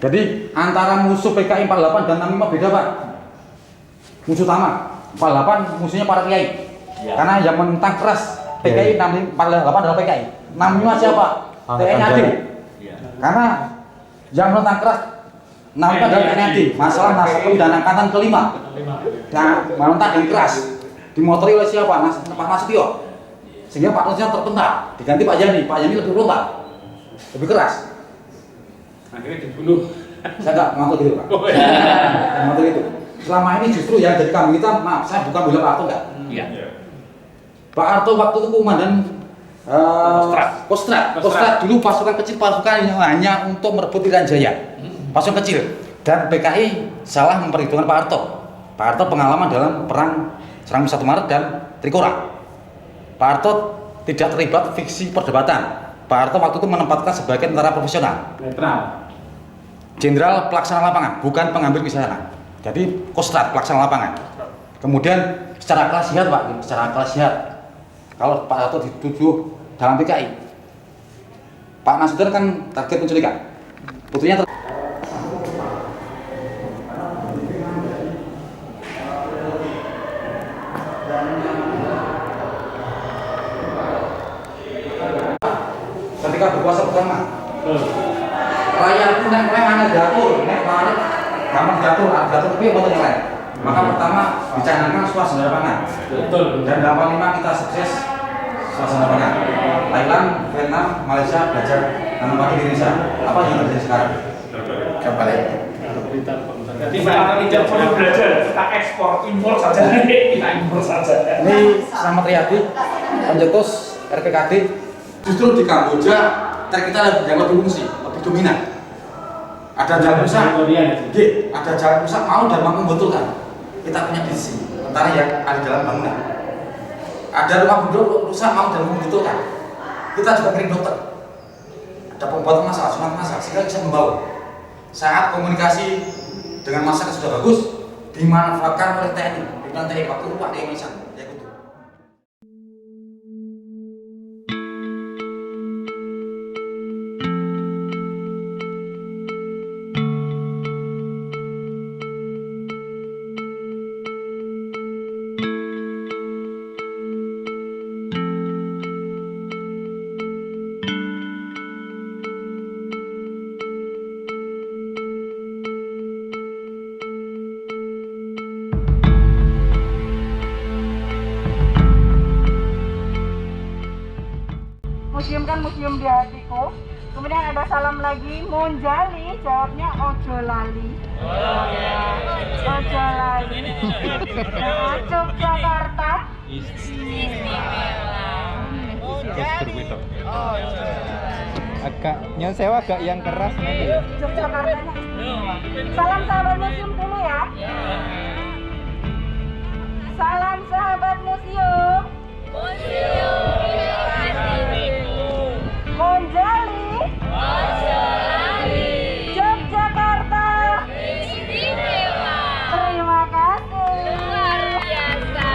Jadi antara musuh PKI 48 dan 65 beda Pak. Musuh utama 48 musuhnya para kiai. Karena yang menentang keras PKI 48 adalah PKI. 65 siapa? TNI AD. Karena yang menentang keras 65 adalah TNI AD. Masalah nasabun dan angkatan kelima. Yang menentang yang keras dimotori oleh siapa? Pak Nasution. Sehingga Pak Nasution terpental, diganti Pak Yani. Pak Yani lebih brutal, lebih keras. Akhirnya dibunuh. Saya nggak ngatur gitu Pak. Ngatur itu. Selama ini justru yang jadi kambing hitam, maaf saya bukan bela Pak Harto enggak. Iya. Pak Harto waktu itu komandan Kostrat dulu pasukan kecil, pasukan yang hanya untuk merebut Irian Jaya. Pasukan kecil. Dan PKI salah memperhitungkan Pak Harto. Pak Harto pengalaman dalam perang serangan 1 Maret dan Trikora. Pak Harto tidak terlibat fiksi perdebatan. Pak Harto waktu itu menempatkan sebagai tentara profesional. Netral. Jenderal pelaksana lapangan, bukan pengambil wisana. Jadi Kostrat pelaksana lapangan. Kemudian secara klasiat Pak, secara klasiat. Kalau Pak Harto dituduh dalam PKI, Pak Nasution kan target penculikan. Putrinya ketika berpuasa pertama rakyat pun nek ana jatuh, nek paling gampang jatuh tapi apa yang lain. Maka pertama dicanangkan suasana pangan. Betul. Dan dampak 5 kita sukses suasana pangan. Thailand, Vietnam, Malaysia belajar tanam padi di Indonesia. Apa yang terjadi sekarang? Kembali. Jadi kita tidak perlu belajar, kita ekspor, impor saja. Kita impor saja. Ini Selamat Riyadi, pencetus RPKD. Justru di Kamboja, kita yang lebih fungsi, lebih dominan. Ada jalan rusak, ada jalan rusak mau dan mampu membetulkan. Kita punya visi, sementara yang ada dalam bangunan. Ada rumah penduduk rusak mau dan mampu membetulkan. Kita juga kirim dokter. Ada pembuatan masalah, sunat masalah, sehingga bisa membawa. Saat komunikasi dengan masyarakat sudah bagus, dimanfaatkan oleh TNI, pimpinan TNI waktu Pak TNI Indonesia. Museum kan museum di hatiku. Kemudian ada salam lagi, Monjali, jawabnya ojo lali. Ojo lali. Yogyakarta. Agaknya sewa agak yang keras nanti ya. Yogyakartanya istimewa. Salam sahabat museum dulu ya. Salam sahabat museum. Monjali, Yogyakarta, istimewa. Terima kasih. Luar biasa.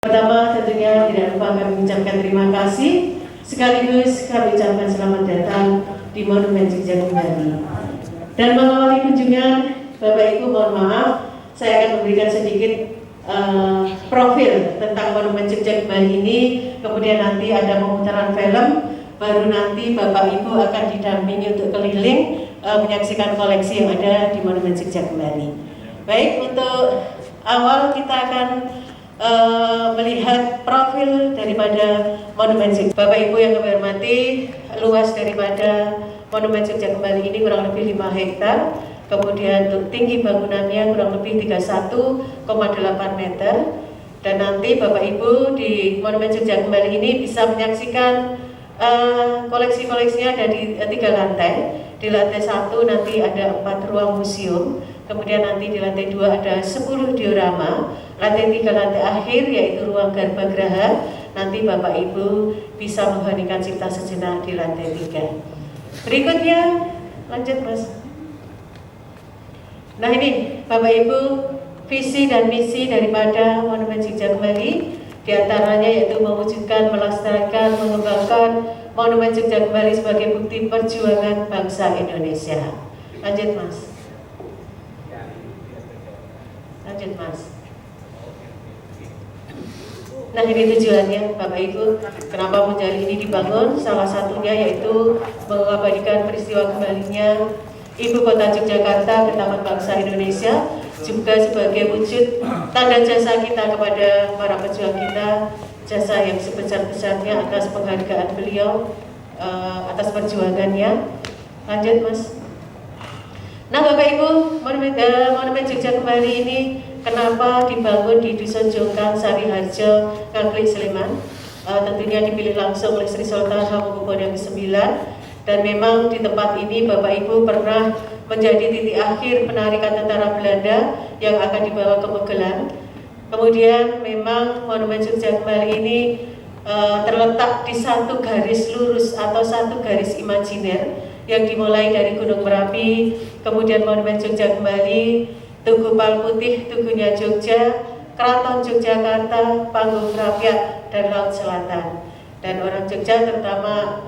Pertama tentunya tidak lupa kami mengucapkan terima kasih sekaligus kami ucapkan selamat datang di Monumen Jogja kembali. Dan mengawali kunjungan Bapak Ibu mohon maaf saya akan memberikan sedikit profil tentang Monumen Jogja kembali ini, kemudian nanti ada pemutaran film, baru nanti Bapak Ibu akan didampingi untuk keliling menyaksikan koleksi yang ada di Monumen Jogja kembali. Baik, untuk awal kita akan melihat profil daripada Monumen Jogja. Bapak Ibu yang kami hormati, luas daripada Monumen Jogja kembali ini kurang lebih 5 hektar. Kemudian untuk tinggi bangunannya kurang lebih 31,8 meter. Dan nanti Bapak Ibu di Monumen Jogja kembali ini bisa menyaksikan koleksi-koleksinya ada di 3 lantai. Di lantai 1 nanti ada 4 ruang museum. Kemudian nanti di lantai 2 ada 10 diorama. Lantai 3 lantai akhir yaitu ruang Garbhagraha. Nanti Bapak Ibu bisa mengheningkan cipta sejenak di lantai 3. Berikutnya lanjut Mas. Nah ini Bapak Ibu visi dan misi daripada Monumen Jogja kembali, diantaranya yaitu mewujudkan, melestarikan, mengembangkan Monumen Jogja kembali sebagai bukti perjuangan bangsa Indonesia. Lanjut Mas. Lanjut Mas. Nah ini tujuannya Bapak Ibu, kenapa Monjali ini dibangun? Salah satunya yaitu mengabadikan peristiwa kembalinya Ibu Kota Yogyakarta ke Taman Bangsa Indonesia, juga sebagai wujud tanda jasa kita kepada para pejuang kita, jasa yang sebesar-besarnya atas penghargaan beliau atas perjuangannya. Lanjut Mas. Nah Bapak Ibu, Monumen Jogja kembali ini kenapa dibangun di Dusun Jongkang, Sariharjo, Ngaglik, Sleman? Tentunya dipilih langsung oleh Sri Sultan Hamengkubuwono yang ke-9 Dan memang di tempat ini Bapak Ibu pernah menjadi titik akhir penarikan tentara Belanda yang akan dibawa ke Magelang. Kemudian memang Monumen Jogja Kembali ini terletak di satu garis lurus atau satu garis imajiner yang dimulai dari Gunung Merapi, kemudian Monumen Jogja Kembali, Tugu Palputih, Tugunya Jogja, Keraton Yogyakarta, Panggung Rakyat, dan Laut Selatan. Dan orang Jogja terutama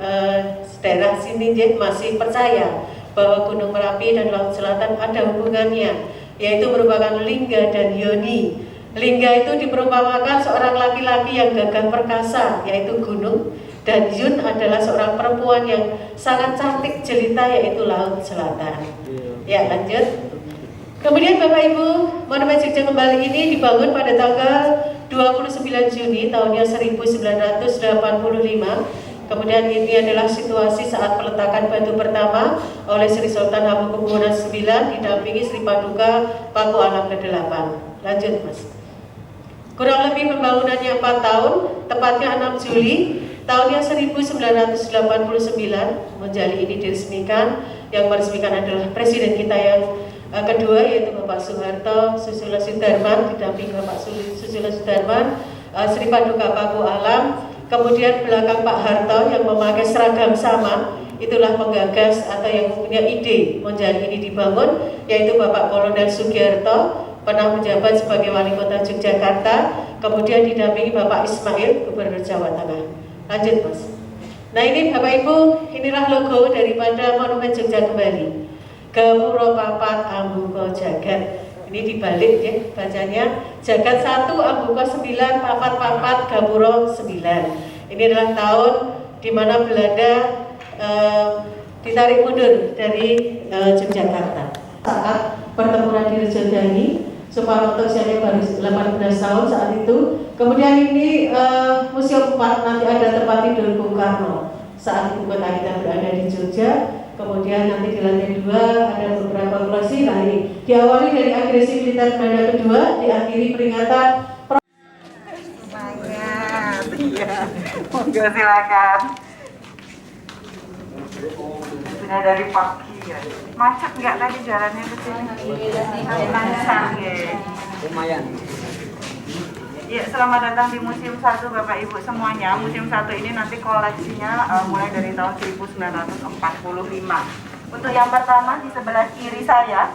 daerah sini masih percaya bahwa Gunung Merapi dan Laut Selatan ada hubungannya, yaitu merupakan lingga dan yoni. Lingga itu diperumpamakan seorang laki-laki yang gagah perkasa, yaitu gunung, dan Yun adalah seorang perempuan yang sangat cantik jelita, yaitu Laut Selatan. Ya, lanjut. Kemudian Bapak Ibu, Monumen Jogja Kembali ini dibangun pada tanggal 29 Juni tahunnya 1985. Kemudian ini adalah situasi saat peletakan batu pertama oleh Sri Sultan Hamengkubuwono IX didampingi Sri Paduka Paku Alam ke-8. Lanjut Mas. Kurang lebih pembangunannya 4 tahun, tepatnya 6 Juli tahunnya 1989 Monjali ini diresmikan. Yang meresmikan adalah Presiden kita yang kedua, yaitu Bapak Soeharto Susilo Sudarman, didampingi Bapak Susilo Sudarman, Sri Paduka Paku Alam. Kemudian belakang Pak Harto yang memakai seragam sama, itulah penggagas atau yang punya ide Monjali ini dibangun, yaitu Bapak Kolonel Sugiarto, pernah menjabat sebagai Wali Kota Yogyakarta, kemudian didampingi Bapak Ismail, Gubernur Jawa Tengah. Lanjut Mas. Nah ini Bapak Ibu, inilah logo daripada Monumen Jogja Kembali. Gapura papat ambuka jagat. Ini dibalik ya bacanya, jagat 1 ambuka 9 papat papat gapura 9. Ini adalah tahun di mana Belanda ditarik mundur dari Yogyakarta saat pertempuran di Rejodani. Suparwoto usianya baru 18 tahun saat itu. Kemudian ini Museum 4, nanti ada tempat tidur Bung Karno saat ibu kota kita berada di Jogja. Kemudian nanti di lantai 2 ada beberapa lokasi. Nah ini diawali dari agresi militer Belanda kedua, diakhiri peringatan. Iya, monggo silakan. Sudah dari pagi ya. Macet nggak tadi jalannya ke sini? Lancar ya. Lumayan. Ya, selamat datang di Museum 1 Bapak Ibu semuanya. Museum 1 ini nanti koleksinya mulai dari tahun 1945. Untuk yang pertama di sebelah kiri saya,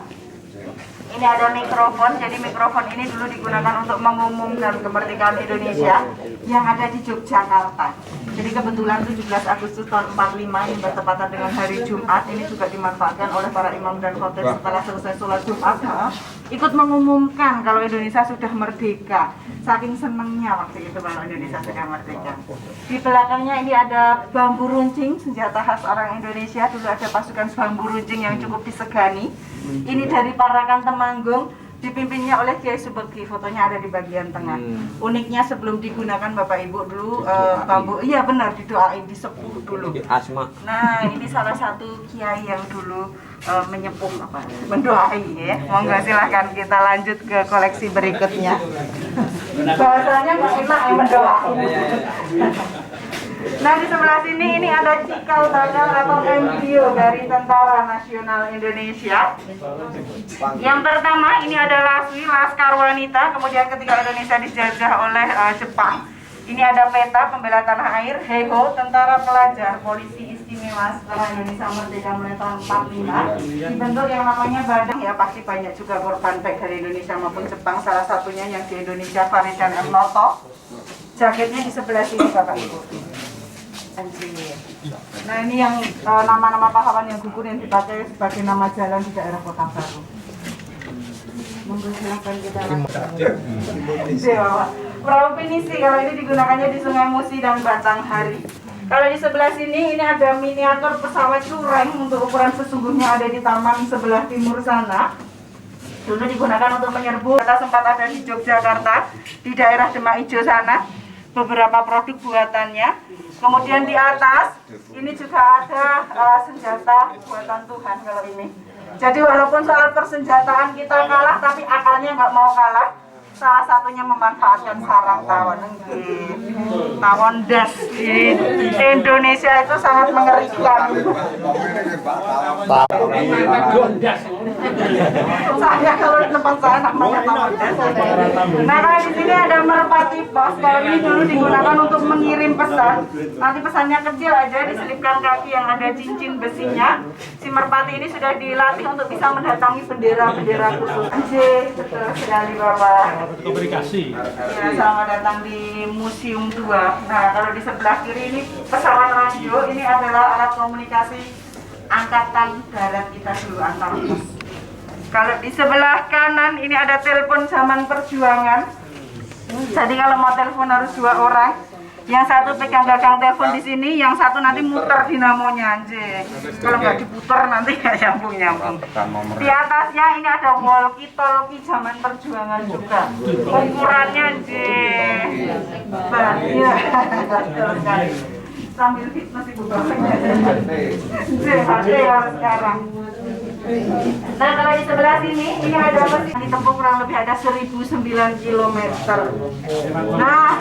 ini ada mikrofon. Jadi mikrofon ini dulu digunakan untuk mengumumkan kemerdekaan Indonesia yang ada di Yogyakarta. Jadi kebetulan 17 Agustus tahun 45 ini bertepatan dengan hari Jumat. Ini juga dimanfaatkan oleh para imam dan khotib setelah selesai sholat Jumat, ikut mengumumkan kalau Indonesia sudah merdeka. Saking senangnya waktu itu kalau Indonesia sudah merdeka. Di belakangnya ini ada bambu runcing, senjata khas orang Indonesia. Dulu ada pasukan bambu runcing yang cukup disegani. Ini dari Parakan Temanggung, dipimpinnya oleh Kiai Subeki. Fotonya ada di bagian tengah. Uniknya sebelum digunakan Bapak Ibu dulu bambu, iya benar, didoain, disepuh dulu. Nah ini salah satu kiai yang dulu menyepuh mendoai ya. Monggo silahkan kita lanjut ke koleksi berikutnya. Bahasanya Pak enak mendoain. Nah di sebelah sini ini ada cikal bakal atau embrio dari Tentara Nasional Indonesia. Yang pertama ini adalah Laskar Wanita, kemudian ketika Indonesia dijajah oleh Jepang. Ini ada peta pembela tanah air, Heiho, Tentara Pelajar Polisi Istimewa setelah Indonesia merdeka mulai tahun 45. Dibentuk yang namanya Badan, ya pasti banyak juga korban baik dari Indonesia maupun Jepang. Salah satunya yang di Indonesia Faridan M. Noto. Jaketnya di sebelah sini Bapak Ibu. Nah ini yang nama-nama pahlawan yang gugur yang dipakai sebagai nama jalan di daerah Kota Baru. Monggo silakan kita lakukan. Perahu pinisi kalau ini digunakannya di Sungai Musi dan Batanghari. Kalau di sebelah sini ini ada miniatur pesawat Cureng untuk ukuran sesungguhnya ada di taman sebelah timur sana. Dulu digunakan untuk menyerbu. Kita sempat ada di Yogyakarta di daerah Demak Ijo sana. Beberapa produk buatannya. Kemudian di atas ini juga ada senjata buatan Tuhan kalau ini. Jadi walaupun soal persenjataan kita kalah, tapi akalnya nggak mau kalah. salah satunya memanfaatkan sarang tawon. Tawon das di Indonesia itu sangat mengerikan. Saya kalau di tempat saya namanya tawon das. Nah, kalau di sini ada merpati pos. Kalau ini dulu digunakan untuk mengirim pesan. Nanti pesannya kecil aja, diselipkan kaki yang ada cincin besinya. Si merpati ini sudah dilatih untuk bisa mendatangi bendera-bendera khusus. Betul sekali Bapak. Komunikasi. Ya, selamat datang di Museum 2. Nah, kalau di sebelah kiri ini pesawat radio, ini adalah alat komunikasi angkatan darat kita dulu, antar pos. Kalau di sebelah kanan ini ada telepon zaman perjuangan. Jadi kalau mau telepon harus 2 orang. Yang satu pegang gagang telepon di sini, yang satu nanti muter dinamonya anjing. Kalau nggak diputer nanti nggak nyambung. Di atasnya ini ada walkie-talkie zaman perjuangan juga. Ukurannya anjing. Iya, betul sekali. Sambil fitness ibu bapaknya. HD harus sekarang. Nah, kalau di sebelah sini ini ada mesin ditempuh kurang lebih ada 1009 km. Nah,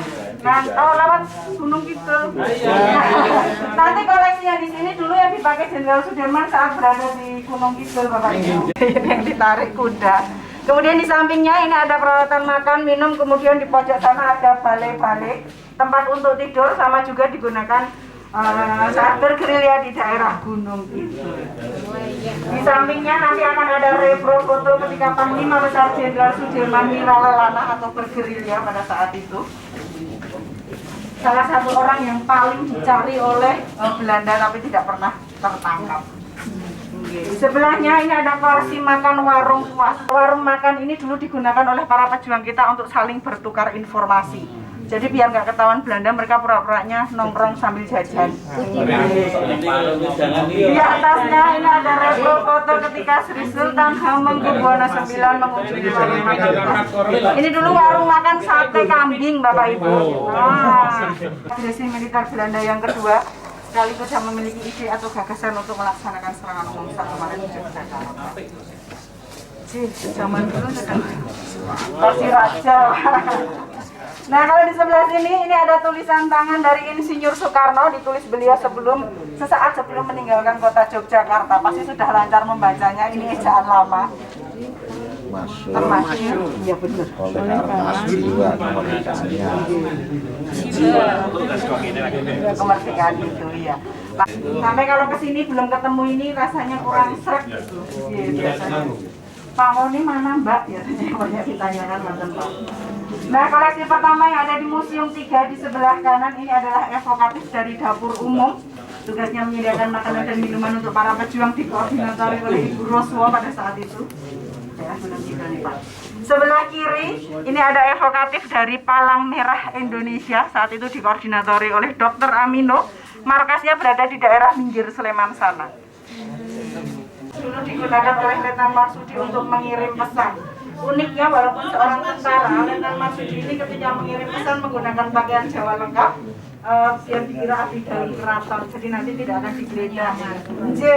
lewat Gunung Kidul. Nanti koleksinya di sini dulu yang dipakai Jenderal Sudirman saat berada di Gunung Kidul, Bapak Ibu. Yang ditarik kuda. Kemudian di sampingnya ini ada peralatan makan, minum, kemudian di pojok sana ada balai-balai, tempat untuk tidur, sama juga digunakan saat bergerilya di daerah Gunung Kidul. Di sampingnya nanti akan ada repro foto ketika Panglima Besar Jenderal Sudirman Wiralelana atau bergerilya pada saat itu. Salah satu orang yang paling dicari oleh Belanda tapi tidak pernah tertangkap. Di sebelahnya ini ada kursi makan warung puas. Warung makan ini dulu digunakan oleh para pejuang kita untuk saling bertukar informasi. Jadi biar nggak ketahuan Belanda, mereka pura-puranya nongkrong sambil jajan. Di atasnya ini ada repro foto ketika Sri Sultan Hamengkubuwono IX mengunjungi warung makan. Ini dulu warung makan sate kambing, Bapak Ibu. Agresi militer Belanda yang kedua, sekaligus yang memiliki ide atau gagasan untuk melaksanakan serangan umum saat kemarin di Jakarta. Zaman dulu pasti raja. Nah, kalau di sebelah sini ini ada tulisan tangan dari Insinyur Soekarno, ditulis beliau sesaat sebelum meninggalkan kota Yogyakarta. Pasti sudah lancar membacanya, ini ejaan lama. Termasuk, iya benar. Kemerdekaan itu, iya. Sampai kalau kesini belum ketemu ini rasanya kurang srek gitu. Biasanya. Pak Ngoni mana Mbak? Biasanya banyak ditanyakan mantan Pak. Nah, koleksi pertama yang ada di Museum 3 di sebelah kanan ini adalah evokatif dari dapur umum. Tugasnya menyediakan makanan dan minuman untuk para pejuang dikoordinatori oleh Ibu Roswo pada saat itu. Ya, belum tiga nih Pak. Sebelah kiri ini ada evokatif dari Palang Merah Indonesia, saat itu dikoordinatori oleh Dr. Amino. Markasnya berada di daerah Minggir Sleman sana. Dulu digunakan oleh Letnan Marsudi untuk mengirim pesan. Uniknya walaupun seorang tentara, Letnan Marsudi ini ketika mengirim pesan menggunakan pakaian Jawa lengkap, biar dikira abdi dari keraton, jadi nanti tidak akan digeledah.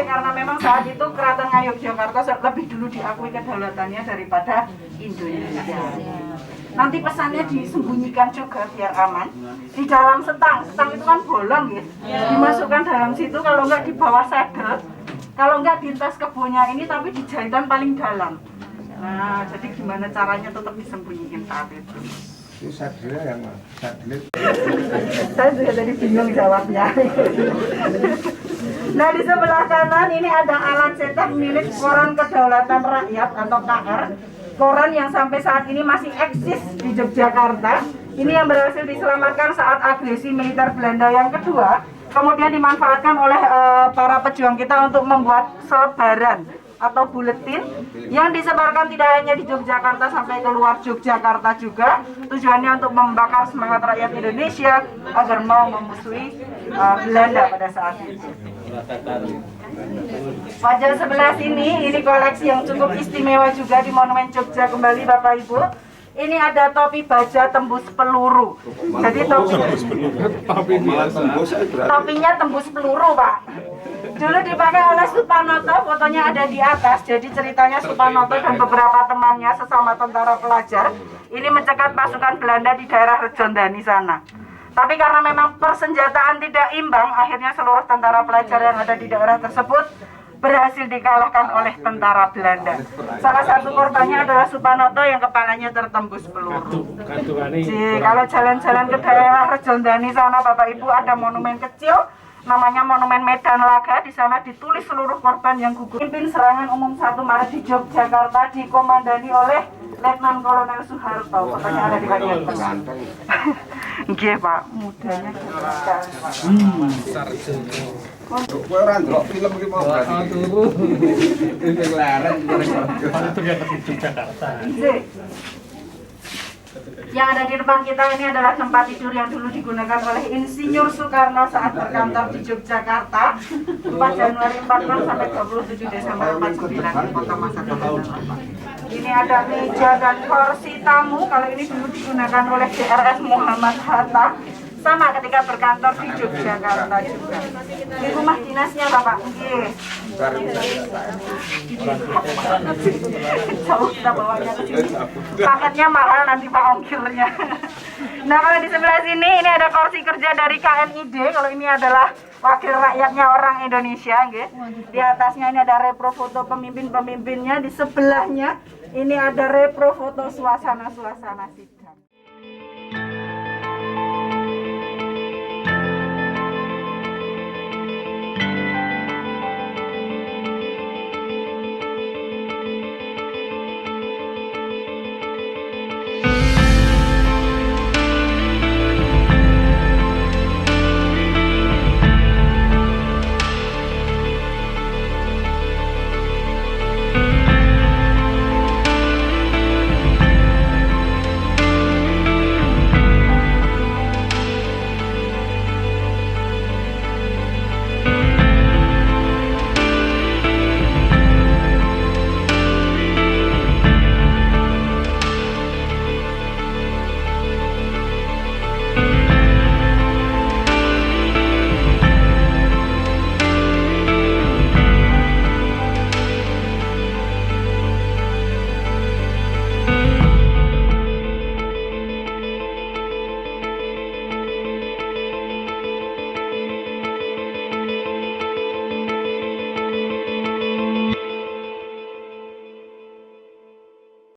Karena memang saat itu Keraton Ngayogyakarta lebih dulu diakui kedaulatannya daripada Indonesia. Nanti pesannya disembunyikan juga biar aman di dalam setang itu kan bolong ya, dimasukkan dalam situ, kalau enggak di bawah sedel, kalau enggak di tas kebunnya ini, tapi di jahitan paling dalam. Nah, jadi gimana caranya tetap disembunyikan saat itu? Sadelnya yang sadelit. Saya juga tadi bingung jawabnya. Nah, di sebelah kanan ini ada alat cetak milik Koran Kedaulatan Rakyat atau KR. Koran yang sampai saat ini masih eksis di Yogyakarta. Ini yang berhasil diselamatkan saat agresi militer Belanda yang kedua. Kemudian dimanfaatkan oleh para pejuang kita untuk membuat selebaran atau buletin yang disebarkan tidak hanya di Yogyakarta sampai keluar Yogyakarta juga. Tujuannya untuk membakar semangat rakyat Indonesia agar mau memusuhi Belanda pada saat itu. Wajah sebelah sini, ini koleksi yang cukup istimewa juga di Monumen Jogja kembali Bapak Ibu. Ini ada topi baja tembus peluru. Jadi topinya tembus peluru Pak. Dulu dipakai oleh Supanoto, fotonya ada di atas. Jadi ceritanya Supanoto dan beberapa temannya sesama tentara pelajar Ini mencegat pasukan Belanda di daerah Rejondani sana. Tapi karena memang persenjataan tidak imbang, akhirnya seluruh tentara pelajar yang ada di daerah tersebut berhasil dikalahkan oleh tentara Belanda. Salah satu korbannya adalah Supanoto yang kepalanya tertembus peluru. Kalau jalan-jalan ke daerah Rejondani sana, Bapak Ibu, ada monumen kecil namanya Monumen Medan Laga. Di sana ditulis seluruh korban yang gugur. Pimpin serangan umum 1 Maret di Yogyakarta dikomandani oleh Letnan Kolonel Soeharto. Fotonya ada di bagian tengah. Nggih, Pak, mudanya Kowe ora ndelok film iki mau berarti. Ini leren itu dia ke Jakarta. Yang ada di depan kita ini adalah tempat tidur yang dulu digunakan oleh Insinyur Soekarno saat berkantor di Yogyakarta 4 Januari 46 sampai 27 Desember 49 di Kota Masakan. Ini ada meja dan kursi tamu. Kalau ini dulu digunakan oleh DRS Muhammad Hatta sama ketika berkantor di Yogyakarta juga. Di rumah dinasnya Bapak. Nggih. Jauh kita bawanya ke sini. Paketnya mahal nanti Pak ongkirnya. Nah, kalau di sebelah sini ini ada kursi kerja dari KNID. Kalau ini adalah wakil rakyatnya orang Indonesia, nggih. Di atasnya ini ada repro foto pemimpin-pemimpinnya. Di sebelahnya ini ada repro foto suasana-suasana situ.